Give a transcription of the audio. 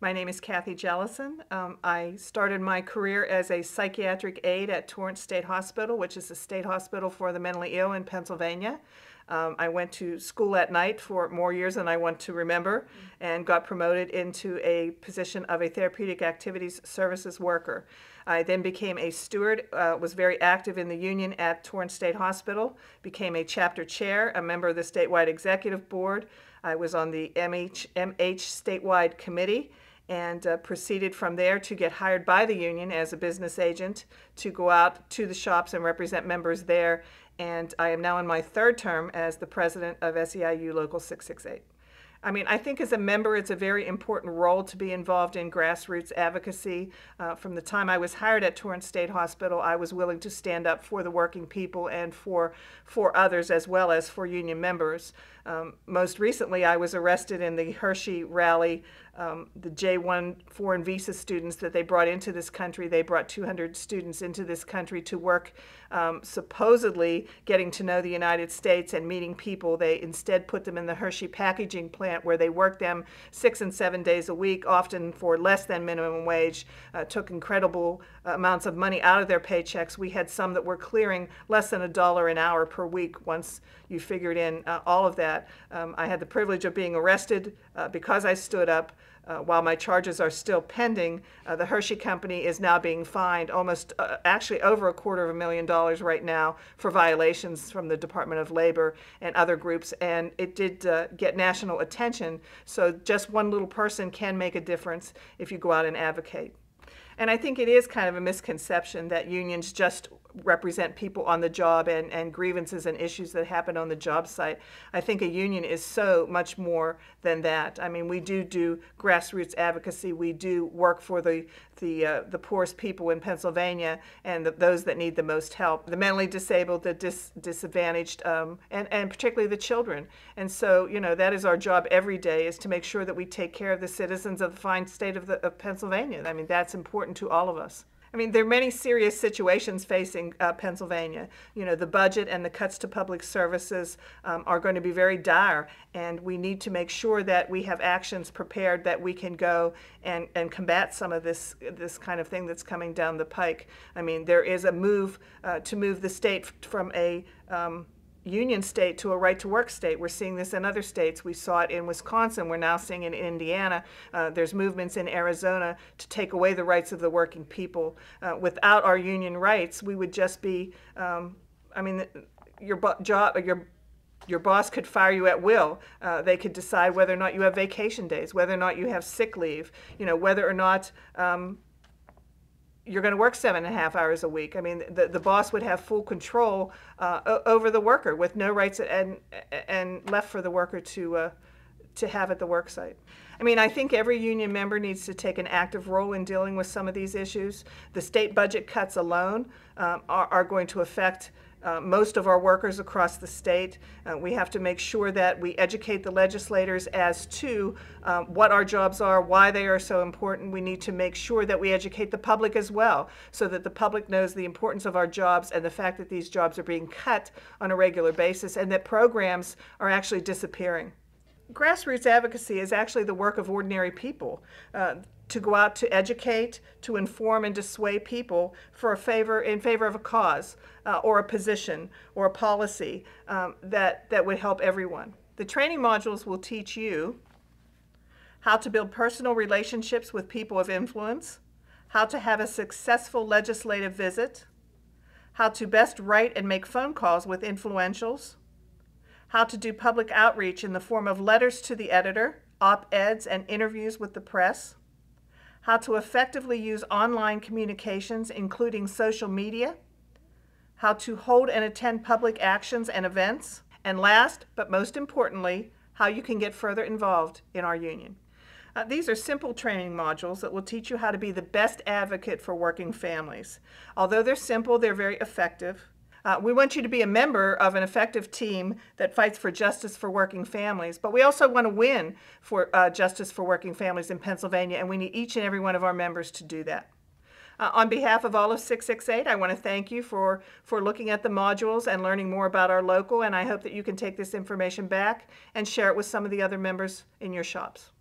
My name is Kathy Jellison. I started my career as a psychiatric aide at Torrance State Hospital, which is a state hospital for the mentally ill in Pennsylvania. I went to school at night for more years than I want to remember and got promoted into a position of a therapeutic activities services worker. I then became a steward, was very active in the union at Torrance State Hospital, became a chapter chair, a member of the statewide executive board. I was on the MH statewide committee, and proceeded from there to get hired by the union as a business agent to go out to the shops and represent members there. And I am now in my third term as the president of SEIU Local 668. I think as a member, it's a very important role to be involved in grassroots advocacy. From the time I was hired at Torrance State Hospital, I was willing to stand up for the working people and for others as well as for union members. Most recently, I was arrested in the Hershey rally. The J1 foreign visa students that they brought into this country, they brought 200 students into this country to work, supposedly getting to know the United States and meeting people. They instead put them in the Hershey packaging plant where they worked them 6 and 7 days a week, often for less than minimum wage, took incredible amounts of money out of their paychecks. We had some that were clearing less than $1 an hour per week once you figured in all of that. I had the privilege of being arrested because I stood up. While my charges are still pending, the Hershey Company is now being fined almost, actually over $250,000 right now for violations from the Department of Labor and other groups, and it did get national attention. So just one little person can make a difference if you go out and advocate. And I think it is kind of a misconception that unions just represent people on the job and grievances and issues that happen on the job site. I think a union is so much more than that. We do grassroots advocacy. We do work for the poorest people in Pennsylvania and those that need the most help, the mentally disabled, the disadvantaged, and particularly the children. And so, that is our job every day, is to make sure that we take care of the citizens of the fine state of Pennsylvania. That's important to all of us. There are many serious situations facing Pennsylvania. The budget and the cuts to public services are going to be very dire, and we need to make sure that we have actions prepared that we can go and combat some of this kind of thing that's coming down the pike. There is a move to move the state from a union state to a right-to-work state. We're seeing this in other states. We saw it in Wisconsin. We're now seeing it in Indiana. There's movements in Arizona to take away the rights of the working people. Without our union rights, we would just be, your boss could fire you at will. They could decide whether or not you have vacation days, whether or not you have sick leave, whether or not you're going to work 7.5 hours a week. The boss would have full control over the worker with no rights and left for the worker to have at the work site. I think every union member needs to take an active role in dealing with some of these issues. The state budget cuts alone are going to affect most of our workers across the state. We have to make sure that we educate the legislators as to what our jobs are, why they are so important. We need to make sure that we educate the public as well, so that the public knows the importance of our jobs and the fact that these jobs are being cut on a regular basis and that programs are actually disappearing. Grassroots advocacy is actually the work of ordinary people. To go out to educate, to inform, and to sway people in favor of a cause or a position or a policy that would help everyone. The training modules will teach you how to build personal relationships with people of influence, how to have a successful legislative visit, how to best write and make phone calls with influentials, how to do public outreach in the form of letters to the editor, op-eds, and interviews with the press, how to effectively use online communications, including social media, how to hold and attend public actions and events, and last, but most importantly, how you can get further involved in our union. These are simple training modules that will teach you how to be the best advocate for working families. Although they're simple, they're very effective. We want you to be a member of an effective team that fights for justice for working families, but we also want to win for justice for working families in Pennsylvania, and we need each and every one of our members to do that. On behalf of all of 668, I want to thank you for looking at the modules and learning more about our local, and I hope that you can take this information back and share it with some of the other members in your shops.